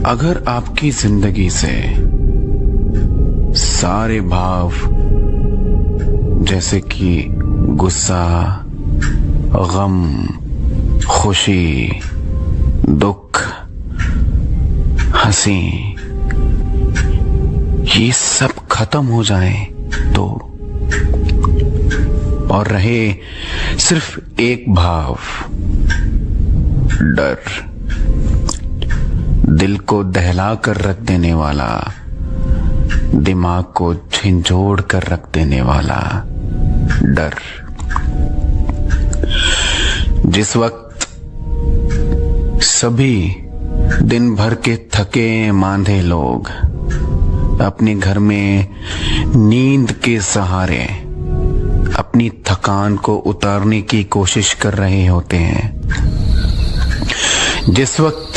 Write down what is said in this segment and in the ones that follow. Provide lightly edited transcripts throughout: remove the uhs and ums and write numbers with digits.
अगर आपकी जिंदगी से सारे भाव जैसे कि गुस्सा, गम, खुशी, दुख, हंसी, ये सब खत्म हो जाए तो, और रहे सिर्फ एक भाव, डर, दिल को दहला कर रख देने वाला, दिमाग को झिंझोड़ कर रख देने वाला डर। जिस वक्त सभी दिन भर के थके मांदे लोग अपने घर में नींद के सहारे अपनी थकान को उतारने की कोशिश कर रहे होते हैं, जिस वक्त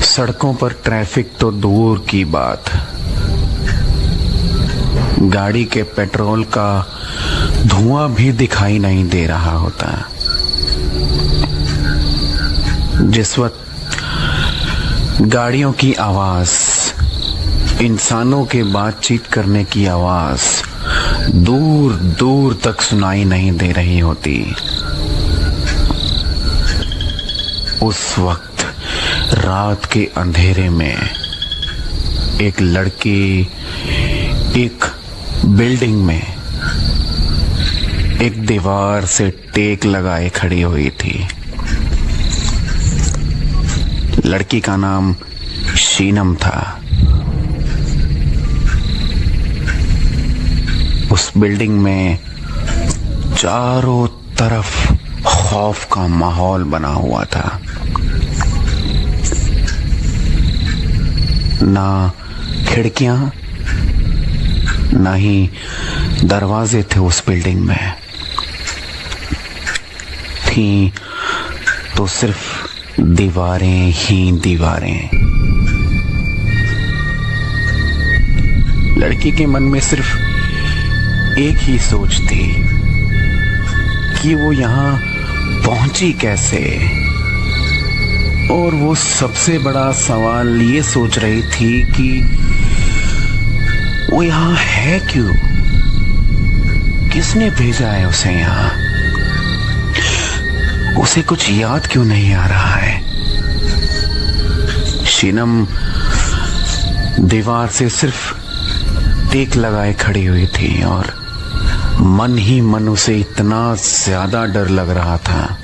सड़कों पर ट्रैफिक तो दूर की बात, गाड़ी के पेट्रोल का धुआं भी दिखाई नहीं दे रहा होता, जिस वक्त गाड़ियों की आवाज, इंसानों के बातचीत करने की आवाज दूर दूर तक सुनाई नहीं दे रही होती, उस वक्त रात के अंधेरे में एक लड़की एक बिल्डिंग में एक दीवार से टेक लगाए खड़ी हुई थी। लड़की का नाम शीनम था। उस बिल्डिंग में चारों तरफ खौफ का माहौल बना हुआ था। ना खिड़कियां, ना ही दरवाजे थे उस बिल्डिंग में, थी तो सिर्फ दीवारें ही दीवारें। लड़की के मन में सिर्फ एक ही सोच थी कि वो यहां पहुंची कैसे, और वो सबसे बड़ा सवाल ये सोच रही थी कि वो यहां है क्यों, किसने भेजा है उसे यहां, उसे कुछ याद क्यों नहीं आ रहा है। शीनम दीवार से सिर्फ टेक लगाए खड़ी हुई थी और मन ही मन उसे इतना ज्यादा डर लग रहा था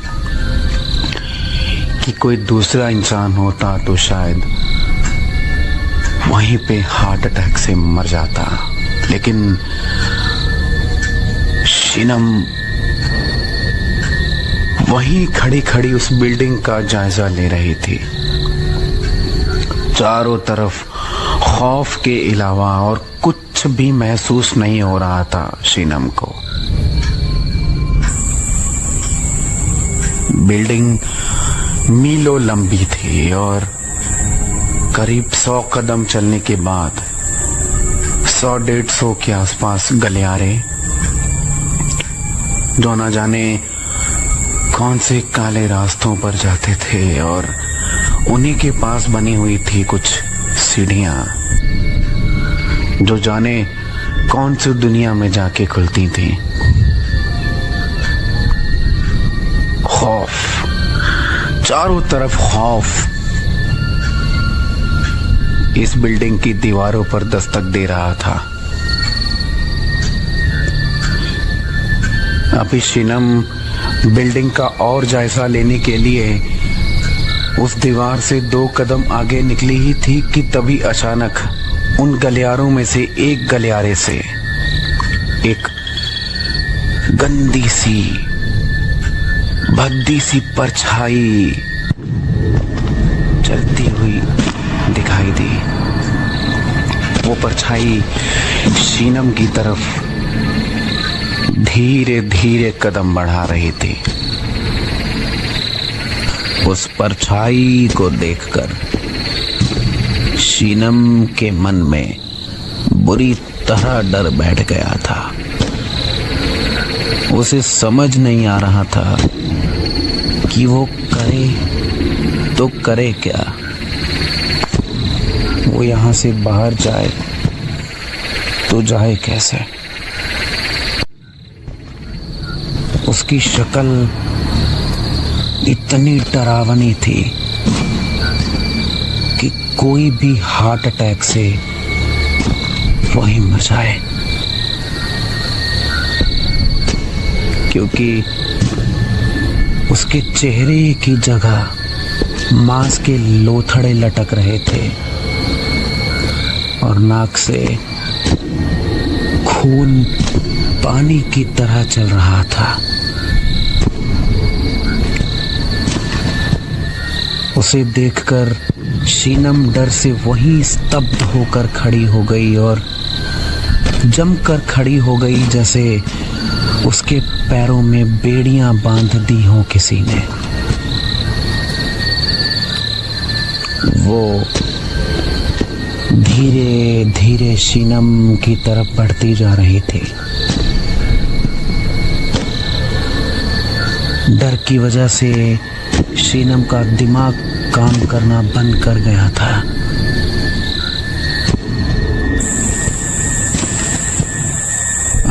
कि कोई दूसरा इंसान होता तो शायद वहीं पे हार्ट अटैक से मर जाता, लेकिन शीनम वहीं खड़ी खड़ी उस बिल्डिंग का जायजा ले रही थी। चारों तरफ खौफ के अलावा और कुछ भी महसूस नहीं हो रहा था शीनम को। बिल्डिंग मीलों लंबी थी और करीब 100 कदम चलने के बाद 100-150 के आसपास गलियारे, जो न जाने कौन से काले रास्तों पर जाते थे, और उन्हीं के पास बनी हुई थी कुछ सीढ़ियां जो जाने कौन सी दुनिया में जाके खुलती थी। खौफ, चारों तरफ खौफ इस बिल्डिंग की दीवारों पर दस्तक दे रहा था। अभी शीनम बिल्डिंग का और जायजा लेने के लिए उस दीवार से 2 कदम आगे निकली ही थी कि तभी अचानक उन गलियारों में से एक गलियारे से एक गंदी सी, भद्दी सी परछाई चलती हुई दिखाई दी। वो परछाई शीनम की तरफ धीरे धीरे कदम बढ़ा रही थी। उस परछाई को देखकर शीनम के मन में बुरी तरह डर बैठ गया था। उसे समझ नहीं आ रहा था कि वो करे तो करे क्या। वो यहाँ से बाहर जाए तो जाए कैसे। उसकी शक्ल इतनी डरावनी थी कि कोई भी हार्ट अटैक से वही मर जाए, क्योंकि उसके चेहरे की जगह मांस के लोथड़े लटक रहे थे और नाक से खून पानी की तरह चल रहा था। उसे देखकर शीनम डर से वहीं स्तब्ध होकर खड़ी हो गई और जमकर खड़ी हो गई, जैसे उसके पैरों में बेड़ियां बांध दी हों किसी ने। वो धीरे धीरे शीनम की तरफ बढ़ती जा रही थी। डर की वजह से शीनम का दिमाग काम करना बंद कर गया था।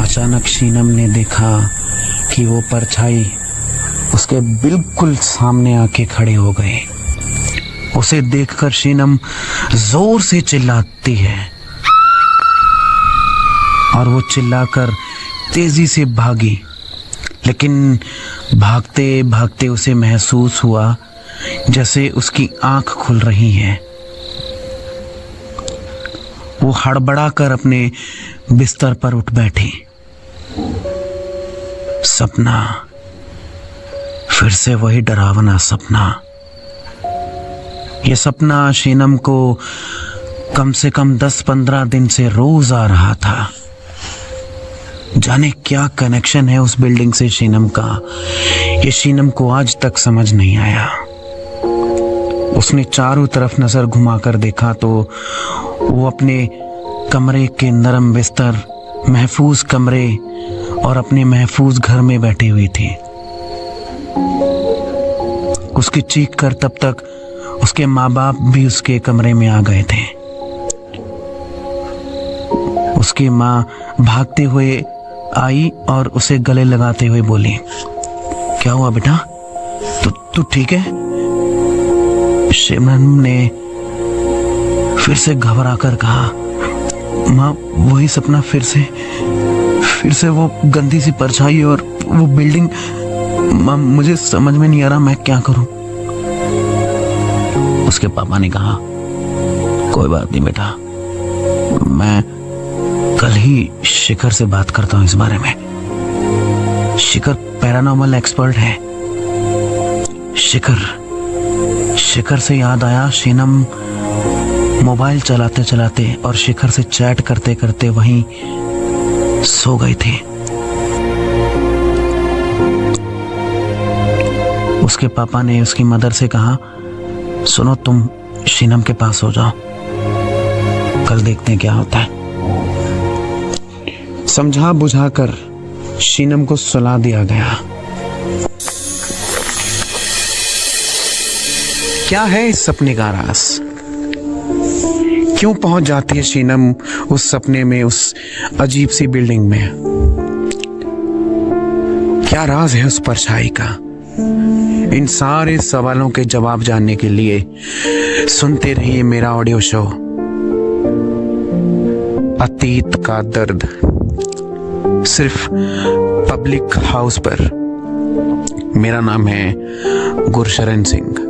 अचानक शीनम ने देखा कि वो परछाई उसके बिल्कुल सामने आके खड़े हो गए। उसे देखकर शीनम जोर से चिल्लाती है और वो चिल्लाकर तेजी से भागी, लेकिन भागते भागते उसे महसूस हुआ जैसे उसकी आंख खुल रही है। वो हड़बड़ाकर अपने बिस्तर पर उठ बैठी। सपना, फिर से वही डरावना सपना। यह सपना शीनम को कम से कम 10-15 दिन से रोज आ रहा था। जाने क्या कनेक्शन है उस बिल्डिंग से शीनम का, ये शीनम को आज तक समझ नहीं आया। उसने चारों तरफ नजर घुमाकर देखा तो वो अपने कमरे के नरम बिस्तर, महफूज कमरे और अपने महफूज घर में बैठी हुई थी। उसकी चीख कर तब तक उसके माँ बाप भी उसके कमरे में आ गए थे। उसकी माँ भागते हुए आई और उसे गले लगाते हुए बोली, क्या हुआ बेटा, तू ठीक है? शिमरन ने फिर से घबराकर कहा, माँ वही सपना फिर से वो गंदी सी परछाई और वो बिल्डिंग। माँ मुझे समझ में नहीं आ रहा, मैं क्या करूं? उसके पापा ने कहा, कोई बात नहीं बेटा, मैं कल ही शिखर से बात करता हूं इस बारे में। शिखर पैरानॉर्मल एक्सपर्ट है। शिखर से याद आया, शीनम मोबाइल चलाते चलाते और शिखर से चैट करते करते वहीं सो गई थी। उसके पापा ने उसकी मदर से कहा, सुनो तुम शीनम के पास हो जाओ, कल देखते हैं क्या होता है। समझा बुझाकर शीनम को सुला दिया गया। क्या है इस सपने का राज? क्यों पहुंच जाती है शीनम उस सपने में, उस अजीब सी बिल्डिंग में? क्या राज है उस परछाई का? इन सारे सवालों के जवाब जानने के लिए सुनते रहिए मेरा ऑडियो शो अतीत का दर्द, सिर्फ पब्लिक हाउस पर। मेरा नाम है गुरशरण सिंह।